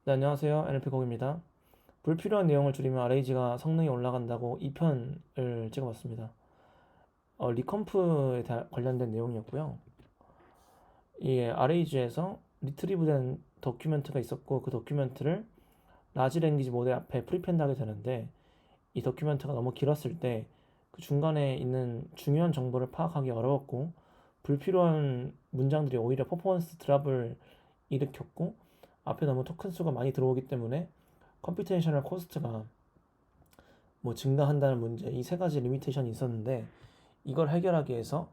네, 안녕하세요. NLP 곡입니다. 불필요한 내용을 줄이면 RAG가 성능이 올라간다고 2편을 찍어봤습니다. 리컴프에 관련된 내용이었고요. 이 RAG에서 리트리브된 더큐멘트가 있었고 그 더큐멘트를 라지 랭귀지 모델 앞에 프리펜드 하게 되는데 이 더큐멘트가 너무 길었을 때 그 중간에 있는 중요한 정보를 파악하기 어려웠고 불필요한 문장들이 오히려 퍼포먼스 드랍을 일으켰고 앞에 너무 토큰 수가 많이 들어오기 때문에 컴퓨테이셔널 코스트가 뭐 증가한다는 문제, 이 세 가지 리미테이션이 있었는데 이걸 해결하기 위해서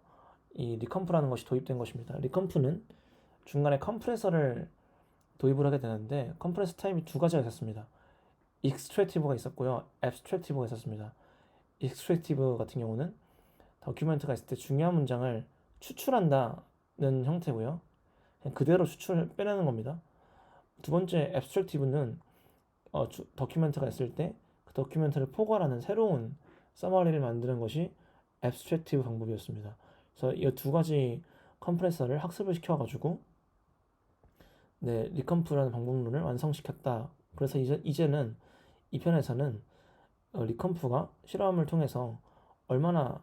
이 리컴프라는 것이 도입된 것입니다. 리컴프는 중간에 컴프레서를 도입을 하게 되는데 컴프레서 타입이 두 가지가 있었습니다. 익스트랙티브가 있었고요, 앱스트랙티브가 있었습니다. 익스트랙티브 같은 경우는 더큐멘트가 있을 때 중요한 문장을 추출한다는 형태고요. 그냥 그대로 추출 빼내는 겁니다. 두 번째 앱스트랙티브는 더큐멘트가 있을 때 그 더큐멘트를 포괄하는 새로운 서머리를 만드는 것이 앱스트랙티브 방법이었습니다. 그래서 이 두 가지 컴프레서를 학습을 시켜가지고 리컴프라는 방법론을 완성시켰다. 그래서 이제는 이 편에서는 리컴프가 실험을 통해서 얼마나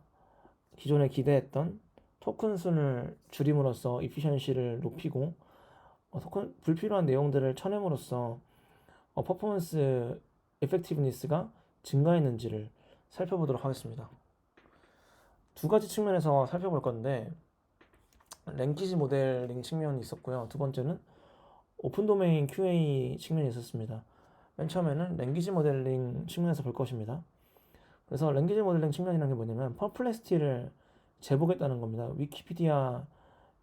기존에 기대했던 토큰 수를 줄임으로써 이피션시를 높이고 불필요한 내용들을 쳐냄으로써 퍼포먼스 에펙티브니스가 증가했는지를 살펴보도록 하겠습니다. 두 가지 측면에서 살펴볼 건데 랭귀지 모델링 측면이 있었고요. 두 번째는 오픈 도메인 QA 측면이 있었습니다. 맨 처음에는 랭귀지 모델링 측면에서 볼 것입니다. 그래서 랭귀지 모델링 측면이라는 게 뭐냐면 퍼플렉시티를 재보겠다는 겁니다. 위키피디아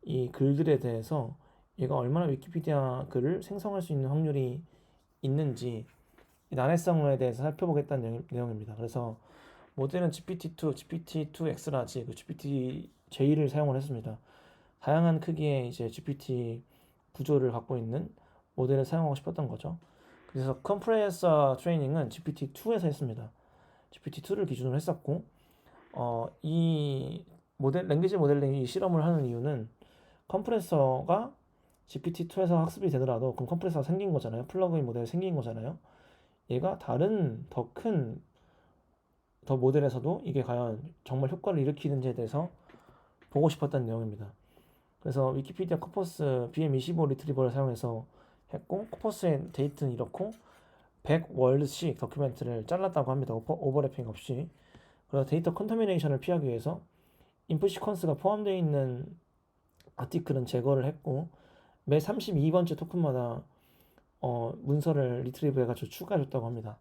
이 글들에 대해서 얘가 얼마나 위키피디아 글을 생성할 수 있는 확률이 있는지 난해성에 대해서 살펴보겠다는 내용입니다. 그래서 모델은 GPT-2, GPT-2X라지, 그 GPT-J를 사용을 했습니다. 다양한 크기의 이제 GPT 구조를 갖고 있는 모델을 사용하고 싶었던 거죠. 그래서 컴프레서 트레이닝은 GPT-2에서 했습니다. GPT-2를 기준으로 했었고, 이 랭귀지 모델링 이 실험을 하는 이유는 컴프레서가 GPT-2에서 학습이 되더라도 그럼 컴프레서가 생긴 거잖아요. 플러그인 모델이 생긴 거잖아요. 얘가 다른 더 모델에서도 이게 과연 정말 효과를 일으키는지에 대해서 보고 싶었던 내용입니다. 그래서 위키피디아 코퍼스 BM25 리트리버를 사용해서 했고 코퍼스의 데이터는 이렇고 100월드씩 더큐멘트를 잘랐다고 합니다. 오버래핑 없이. 그래서 데이터 컨터미네이션을 피하기 위해서 인풋 시퀀스가 포함되어 있는 아티클은 제거를 했고 매 32번째 토큰마다 문서를 리트리브 해가지고 추가해줬다고 합니다.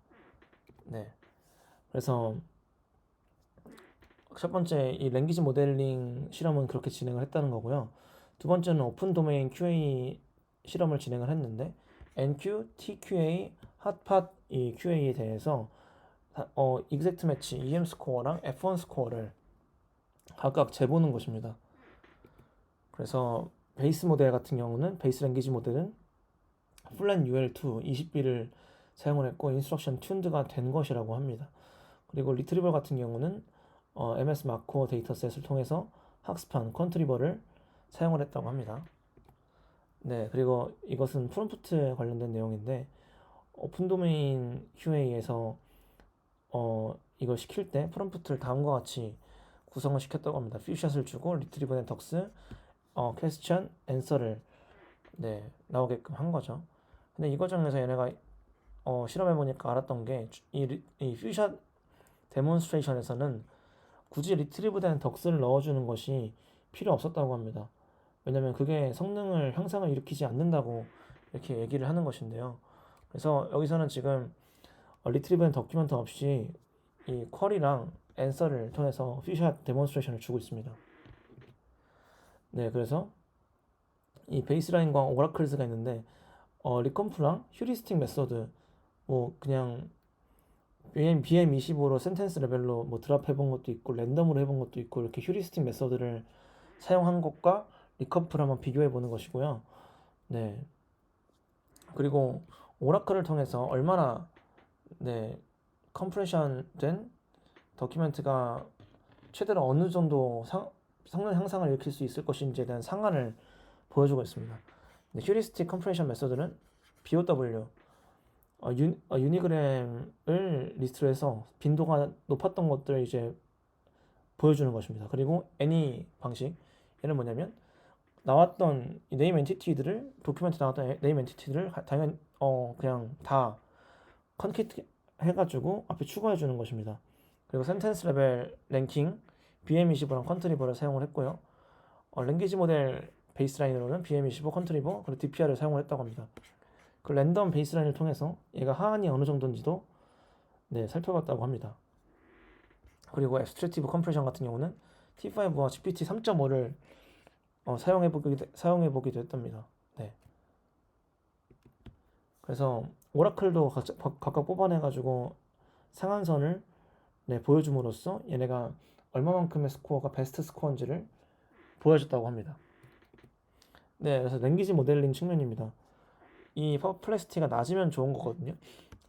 네. 그래서 첫 번째 이 랭귀지 모델링 실험은 그렇게 진행을 했다는 거고요. 두 번째는 오픈 도메인 QA 실험을 진행을 했는데 NQ, TQA, 핫팟 이 QA에 대해서 익젝트 매치, EM 스코어랑 F1 스코어를 각각 재보는 것입니다. 그래서 베이스 모델 같은 경우는 베이스 랭귀지 모델은 플랫 UL2 20B를 사용을 했고 인스트럭션 튠드가 된 것이라고 합니다. 그리고 리트리버 같은 경우는 MS 마코 데이터셋을 통해서 학습한 컨트리버를 사용을 했다고 합니다. 네, 그리고 이것은 프롬프트에 관련된 내용인데 오픈 도메인 QA에서 이걸 시킬 때 프롬프트를 다음과 같이 구성을 시켰다고 합니다. 퓨샷을 주고 리트리버 앤 덕스 퀘스천 앤서를 나오게끔 한 거죠. 근데 이 과정에서 얘네가 실험해 보니까 알았던 게 이 퓨샷 데몬스트레이션에서는 굳이 리트리브된 덕스를 넣어주는 것이 필요 없었다고 합니다. 왜냐면 그게 성능을 향상을 일으키지 않는다고 이렇게 얘기를 하는 것인데요. 그래서 여기서는 지금 리트리브된 더큐멘트 없이 이 쿼리랑 앤서를 통해서 퓨샷 데몬스트레이션을 주고 있습니다. 네, 그래서 이 베이스라인과 오라클즈가 있는데 리컴프랑 휴리스틱 메소드 뭐 그냥 BM25로 센텐스 레벨로 뭐 드랍 해본 것도 있고 랜덤으로 해본 것도 있고 이렇게 휴리스틱 메소드를 사용한 것과 리컴프를 한번 비교해 보는 것이고요. 네. 그리고 오라클을 통해서 얼마나 컴프레션 된 더큐멘트가 최대로 어느 정도 성능 향상을 일으킬 수 있을 것인지에 대한 상한을 보여주고 있습니다. 휴리스틱 컴프레션 메소드는 BOW 유니그램을 리스트로 해서 빈도가 높았던 것들을 이제 보여주는 것입니다. 그리고 any 방식, 얘는 뭐냐면 나왔던 네임 엔티티들을, 도큐멘트 나왔던 네임 엔티티들을 당연 그냥 다 컨캐트 해가지고 앞에 추가해 주는 것입니다. 그리고 센텐스 레벨 랭킹 BM25랑 컨트리버를 사용을 했고요. 랭귀지 모델 베이스라인으로는 BM25 컨트리버 그리고 DPR을 사용을 했다고 합니다. 그 랜덤 베이스라인을 통해서 얘가 하한이 어느 정도인지도 살펴봤다고 합니다. 그리고 앱스트랙티브 컴프레션 같은 경우는 T5와 GPT 3.5를 사용해보기도 했답니다. 네. 그래서 오라클도 각각 뽑아내가지고 상한선을 보여줌으로써 얘네가 얼마만큼의 스코어가 베스트 스코어인지를 보여줬다고 합니다. 네, 그래서 랭귀지 모델링 측면입니다. 이 퍼플렉시티가 낮으면 좋은 거거든요.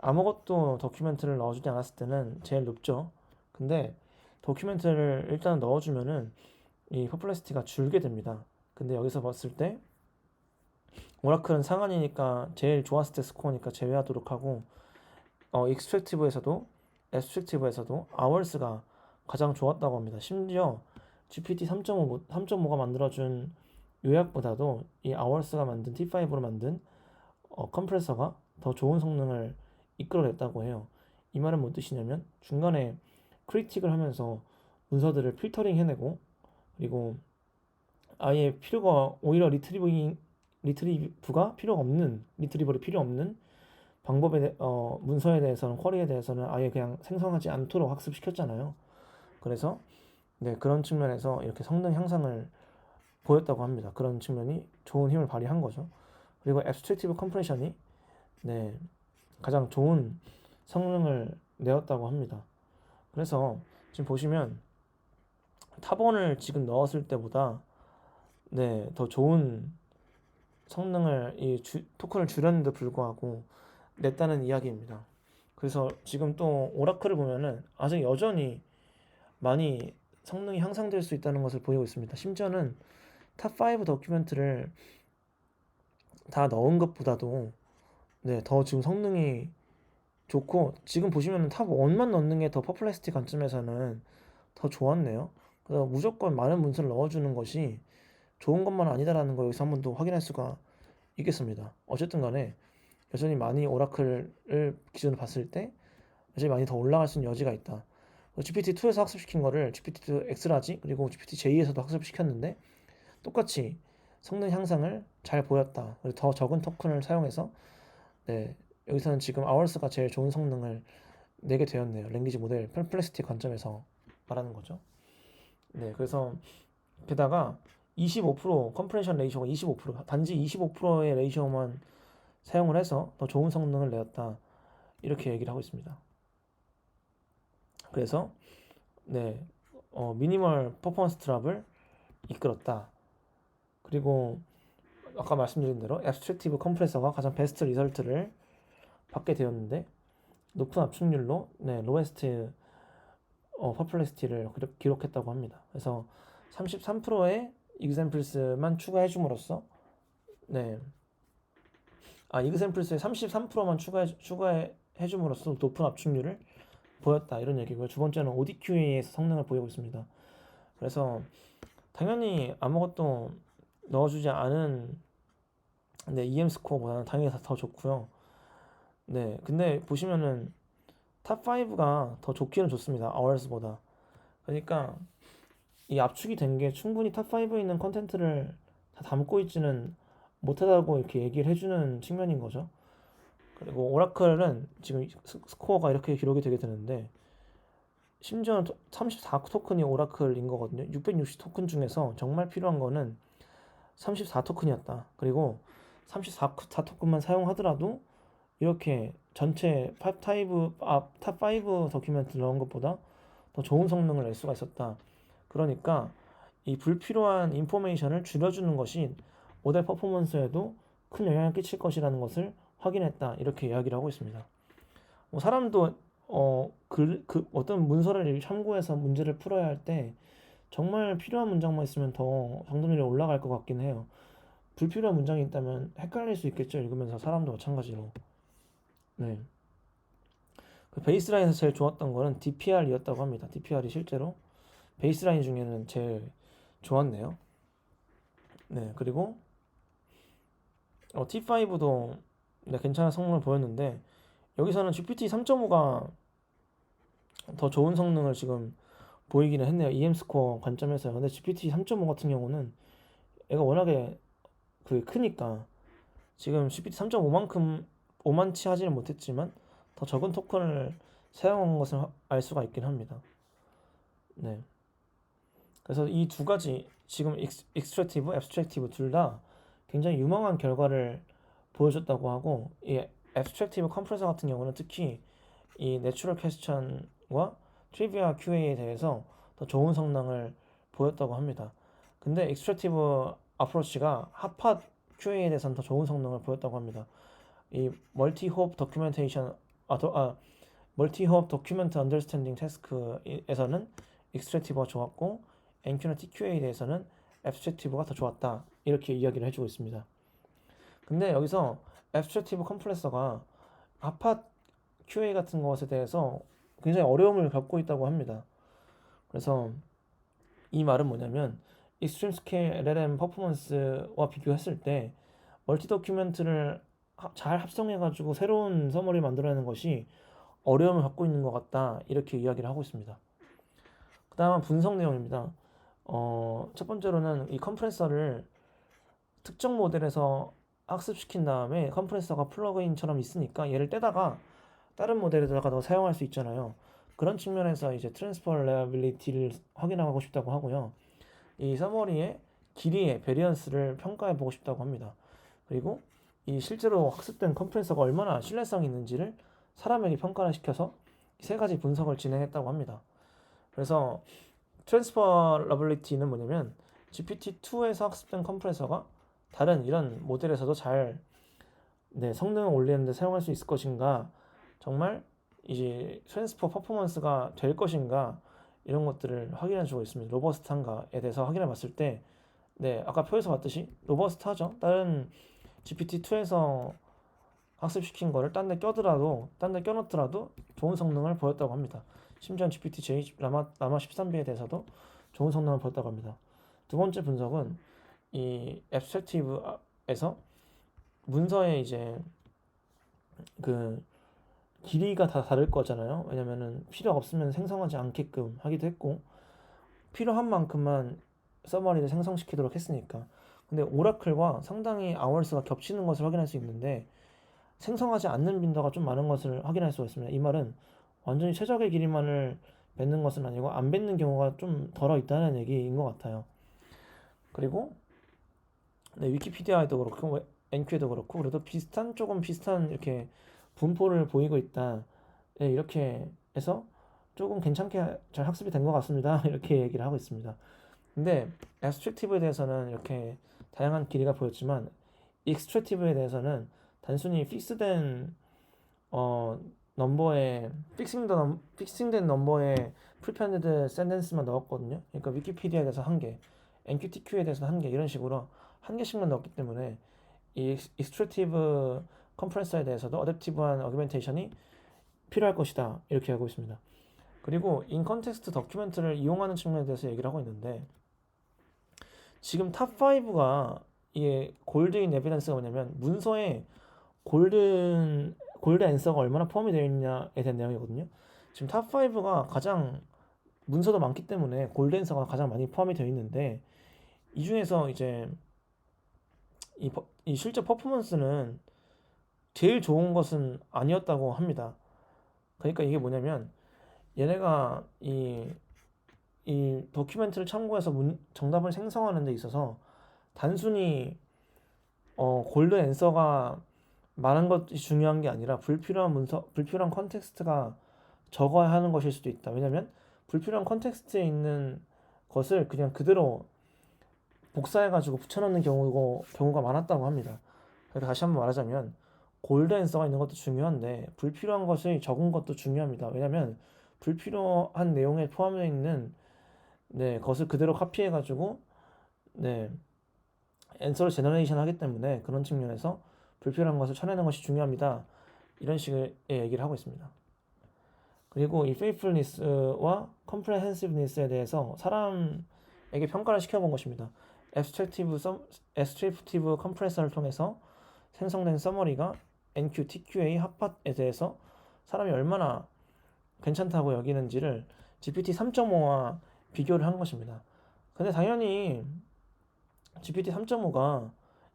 아무것도 도큐멘트를 넣어주지 않았을 때는 제일 높죠. 근데 도큐멘트를 일단 넣어주면은 이 퍼플렉시티가 줄게 됩니다. 근데 여기서 봤을 때 오라클은 상한이니까 제일 좋았을 때 스코어니까 제외하도록 하고 익스트랙티브에서도 아워스가 가장 좋았다고 합니다. 심지어 GPT 3.5가 만들어준 요약보다도 이 아워스가 만든 T5로 만든 컴프레서가 더 좋은 성능을 이끌어냈다고 해요. 이 말은 뭔 뜻이냐면 중간에 크리틱을 하면서 문서들을 필터링 해내고 그리고 아예 필요가 오히려 리트리브가 필요가 없는 리트리버리 필요 없는 문서에 대해서는 쿼리에 대해서는 아예 그냥 생성하지 않도록 학습시켰잖아요. 그래서 그런 측면에서 이렇게 성능 향상을 보였다고 합니다. 그런 측면이 좋은 힘을 발휘한 거죠. 그리고 앱스트랙티브 컴프레션이 가장 좋은 성능을 내었다고 합니다. 그래서 지금 보시면 탑1을 지금 넣었을 때보다 더 좋은 성능을 토큰을 줄였는데 불구하고 냈다는 이야기입니다. 그래서 지금 또 오라클을 보면은 아직 여전히 많이 성능이 향상될 수 있다는 것을 보이고 있습니다. 심지어는 탑5 도큐멘트를 다 넣은 것보다도 더 지금 성능이 좋고 지금 보시면 탑1만 넣는 게 더 퍼플렉시티 관점에서는 더 좋았네요. 그래서 무조건 많은 문서를 넣어주는 것이 좋은 것만 아니다라는 걸 여기서 한번 더 확인할 수가 있겠습니다. 어쨌든 간에 여전히 많이 오라클을 기준으로 봤을 때 여전히 많이 더 올라갈 수 있는 여지가 있다. GPT-2에서 학습시킨 거를 GPT-2 X라지 그리고 GPT-J에서도 학습시켰는데 똑같이 성능 향상을 잘 보였다. 그리고 더 적은 토큰을 사용해서 여기서는 지금 아워스가 제일 좋은 성능을 내게 되었네요. 랭귀지 모델 퍼플렉시티 관점에서 말하는 거죠. 그래서 게다가 25% 컴프레션 레이셔가 25% 단지 25%의 레이셔만 사용을 해서 더 좋은 성능을 내었다. 이렇게 얘기를 하고 있습니다. 그래서 미니멀 퍼포먼스 드랍을 이끌었다. 그리고 아까 말씀드린 대로 앱스트랙티브 컴프레서가 가장 베스트 리설트를 받게 되었는데 높은 압축률로 로에스트 퍼플렉시티를 기록했다고 합니다. 그래서 33%의 examples만 추가해 줌으로써 examples의 33%만 추가해 줌으로써 높은 압축률을 보였다 이런 얘기고요. 두 번째는 ODQA에서 성능을 보이고 있습니다. 그래서 당연히 아무것도 넣어주지 않은 EM 스코어보다는 당연히 더 좋고요. 근데 보시면은 탑5가 더 좋기는 좋습니다. 아워스보다. 그러니까 이 압축이 된 게 충분히 탑5에 있는 컨텐츠를 다 담고 있지는 못하다고 이렇게 얘기를 해주는 측면인 거죠. 그리고 오라클은 지금 스코어가 이렇게 기록이 되게 되는데 심지어 34 토큰이 오라클인 거거든요. 660 토큰 중에서 정말 필요한 거는 34 토큰이었다. 그리고 34 토큰만 사용하더라도 이렇게 전체 탑5 도큐멘트 넣은 것보다 더 좋은 성능을 낼 수가 있었다. 그러니까 이 불필요한 인포메이션을 줄여주는 것이 모델 퍼포먼스에도 큰 영향을 끼칠 것이라는 것을 확인했다. 이렇게 이야기를 하고 있습니다. 사람도 어떤 문서를 참고해서 문제를 풀어야 할 때 정말 필요한 문장만 있으면 더 정답률이 올라갈 것 같긴 해요. 불필요한 문장이 있다면 헷갈릴 수 있겠죠. 읽으면서 사람도 마찬가지로. 네. 그 베이스라인에서 제일 좋았던 거는 DPR이었다고 합니다. DPR이 실제로 베이스라인 중에는 제일 좋았네요. 네, 그리고 T5도 괜찮은 성능을 보였는데 여기서는 GPT 3.5가 더 좋은 성능을 지금 보이기는 했네요. EM 스코어 관점에서요. 근데 GPT 3.5 같은 경우는 얘가 워낙에 크니까 지금 GPT 3.5만큼 오만치 하지는 못했지만 더 적은 토큰을 사용한 것을 알 수가 있긴 합니다. 네. 그래서 이 두 가지 지금 익스트랙티브, 애브스트랙티브 둘 다 굉장히 유망한 결과를 보여줬다고 하고 이 애브스트랙티브 컴프레서 같은 경우는 특히 이 내추럴 퀘스천과 트리비아 QA에 대해서 더 좋은 성능을 보였다고 합니다. 근데 익스트랙티브 어프로치가 핫팟 QA에 대해서는 더 좋은 성능을 보였다고 합니다. 이 멀티 호흡 도큐멘테이션 멀티 호흡 도큐멘트 언더스탠딩 태스크에서는 익스트랙티브가 좋았고 NQ나 TQA에 대해서는 애브스트랙티브가 더 좋았다 이렇게 이야기를 해주고 있습니다. 근데 여기서 애브스트랙티브 컴프레서가 핫팟 QA 같은 것에 대해서 굉장히 어려움을 겪고 있다고 합니다. 그래서 이 말은 뭐냐면 익스트림 스케일 LLM 퍼포먼스와 비교했을 때 멀티 도큐멘트를 잘 합성해가지고 새로운 서머리 만들어내는 것이 어려움을 갖고 있는 것 같다 이렇게 이야기를 하고 있습니다. 그 다음은 분석 내용입니다. 첫 번째로는 이 컴프레서를 특정 모델에서 학습시킨 다음에 컴프레서가 플러그인처럼 있으니까 얘를 떼다가 다른 모델에다가 더 사용할 수 있잖아요. 그런 측면에서 이제 트랜스퍼레빌리티를 확인하고 싶다고 하고요. 이 서머리의 길이의 베리언스를 평가해 보고 싶다고 합니다. 그리고 이 실제로 학습된 컴프레서가 얼마나 신뢰성이 있는지를 사람에게 평가를 시켜서 세 가지 분석을 진행했다고 합니다. 그래서 트랜스퍼러빌리티는 뭐냐면 GPT-2에서 학습된 컴프레서가 다른 이런 모델에서도 잘 성능을 올리는데 사용할 수 있을 것인가, 정말 이제 트랜스퍼 퍼포먼스가 될 것인가 이런 것들을 확인해 주고 있습니다. 로버스트한가에 대해서 확인해 봤을 때 아까 표에서 봤듯이 로버스트하죠. 다른 GPT-2에서 학습시킨 거를 딴 데 껴놓더라도 좋은 성능을 보였다고 합니다. 심지어 GPT-J 라마 13B에 대해서도 좋은 성능을 보였다고 합니다. 두 번째 분석은 이 애브스트랙티브에서 문서의 이제 그 길이가 다 다를 거잖아요. 왜냐면은 필요 없으면 생성하지 않게끔 하기도 했고 필요한 만큼만 서머리를 생성시키도록 했으니까. 근데 오라클과 상당히 아워스가 겹치는 것을 확인할 수 있는데 생성하지 않는 빈도가 좀 많은 것을 확인할 수가 있습니다. 이 말은 완전히 최적의 길이만을 뱉는 것은 아니고 안 뱉는 경우가 좀 덜어 있다는 얘기인 것 같아요. 그리고 위키피디아에도 그렇고 NQ에도 그렇고 그래도 조금 비슷한 이렇게 분포를 보이고 있다. 이렇게 해서 조금 괜찮게 잘 학습이 된 것 같습니다. 이렇게 얘기를 하고 있습니다. 근데 애브스트랙티브에 대해서는 이렇게 다양한 길이가 보였지만 익스트랙티브에 대해서는 단순히 픽스된 넘버에 픽싱된 넘버에 프리펜드 센텐스만 넣었거든요. 그러니까 위키피디아에 대해서 한 개, NQTQ에 대해서 한 개 이런 식으로 한 개씩만 넣었기 때문에 이 익스트랙티브 컴프레서에 대해서도 어댑티브한 어규멘테이션이 필요할 것이다 이렇게 하고 있습니다. 그리고 인컨텍스트 더큐멘트를 이용하는 측면에 대해서 얘기를 하고 있는데 지금 탑5가 이게 골드인 에비던스가 뭐냐면 문서에 골드 앤서가 얼마나 포함이 되어 있냐에 대한 내용이거든요. 지금 탑5가 가장 문서도 많기 때문에 골드 앤서가 가장 많이 포함이 되어 있는데 이 중에서 이제 이 실제 퍼포먼스는 제일 좋은 것은 아니었다고 합니다. 그러니까 이게 뭐냐면 얘네가 이 도큐멘트를 참고해서 정답을 생성하는 데 있어서 단순히 골드 앤서가 많은 것이 중요한 게 아니라 불필요한 컨텍스트가 적어야 하는 것일 수도 있다. 왜냐면 불필요한 컨텍스트에 있는 것을 그냥 그대로 복사해가지고 붙여넣는 경우가 많았다고 합니다. 그래서 다시 한번 말하자면 골드 앤서가 있는 것도 중요한데 불필요한 것이 적은 것도 중요합니다. 왜냐면 불필요한 내용에 포함되어 있는 것을 그대로 카피해가지고 앤서를 제너레이션 하기 때문에 그런 측면에서 불필요한 것을 쳐내는 것이 중요합니다. 이런 식의 얘기를 하고 있습니다. 그리고 이 faithfulness와 comprehensiveness에 대해서 사람에게 평가를 시켜본 것입니다. abstractive 컴프레서를 통해서 생성된 서머리가 NQ, TQA 핫팟에 대해서 사람이 얼마나 괜찮다고 여기는지를 GPT 3.5와 비교를 한 것입니다. 근데 당연히 GPT 3.5가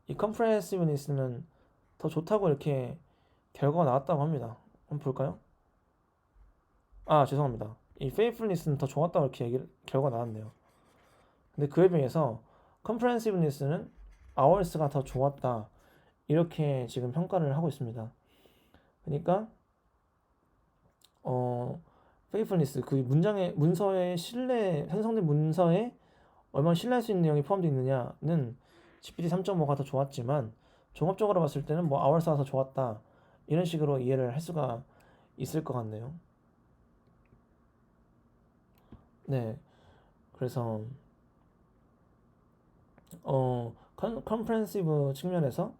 이 comprehensiveness는 더 좋다고 이렇게 결과가 나왔다고 합니다. 한번 볼까요? 아, 죄송합니다. 이 faithfulness는 더 좋았다고 이렇게 결과가 나왔네요. 근데 그에 비해서 comprehensiveness는 hours가 더 좋았다. 이렇게 지금 평가를 하고 있습니다. 그러니까 faithfulness 그 문서의 생성된 문서에 얼마나 신뢰할 수 있는 내용이 포함되어 있느냐는 GPT 3.5가 더 좋았지만 종합적으로 봤을 때는 뭐 hours가 더 좋았다. 이런 식으로 이해를 할 수가 있을 것 같네요. 네, 그래서 컴프렌시브 측면에서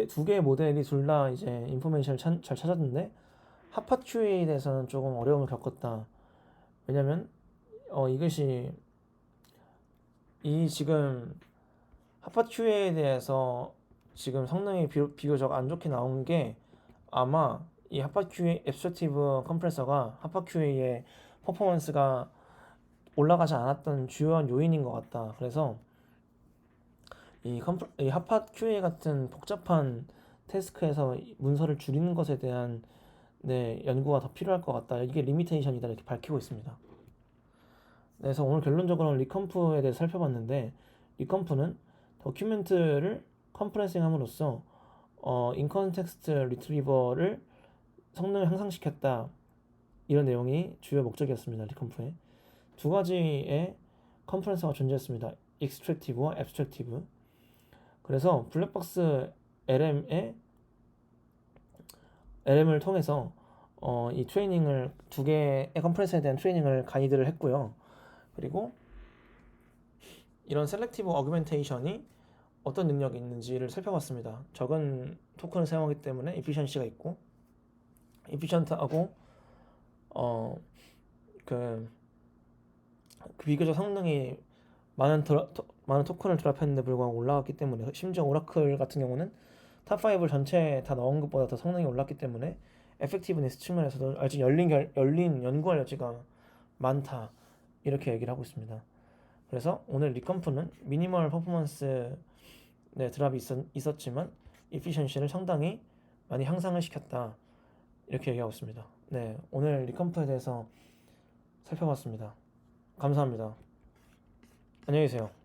두 개의 모델이 둘 다 이제 인포메이션을 잘 찾았는데 핫팟 QA에 대해서는 조금 어려움을 겪었다. 왜냐면 이것이 지금 핫팟 QA에 대해서 지금 성능이 비교적 안 좋게 나온 게 아마 이 핫팟 QA 앱스트랙티브 컴프레서가 핫팟 QA의 퍼포먼스가 올라가지 않았던 주요한 요인인 것 같다. 그래서 이 핫팟 QA 같은 복잡한 태스크에서 문서를 줄이는 것에 대한 연구가 더 필요할 것 같다. 이게 리미테이션이다 이렇게 밝히고 있습니다. 그래서 오늘 결론적으로는 리컴프에 대해서 살펴봤는데 리컴프는 도큐멘트를 컴프레싱함으로써 인컨텍스트 리트리버를 성능을 향상시켰다. 이런 내용이 주요 목적이었습니다. 리컴프에 두 가지의 컨퍼런스가 존재했습니다. 익스트랙티브와 앱스트랙티브. 그래서 블랙박스 LM을 통해서 이 트레이닝을 두 개의 컨퍼런스에 대한 트레이닝을 가이드를 했고요. 그리고 이런 셀렉티브 어규멘테이션이 어떤 능력이 있는지를 살펴봤습니다. 적은 토큰을 사용하기 때문에 이피션시가 있고 이피션트하고 그 비교적 성능이 많은 토큰을 드랍했는데 불구하고 올라갔기 때문에 심지어 오라클 같은 경우는 탑5를 전체 다 넣은 것보다 더 성능이 올랐기 때문에 에펙티브니스 측면에서도 아직 열린 연구할 여지가 많다 이렇게 얘기를 하고 있습니다. 그래서 오늘 리컴프는 미니멀 퍼포먼스 드랍이 있었지만 이피션시를 상당히 많이 향상을 시켰다 이렇게 얘기하고 있습니다. 네, 오늘 리컴프에 대해서 살펴봤습니다. 감사합니다. 안녕히 계세요.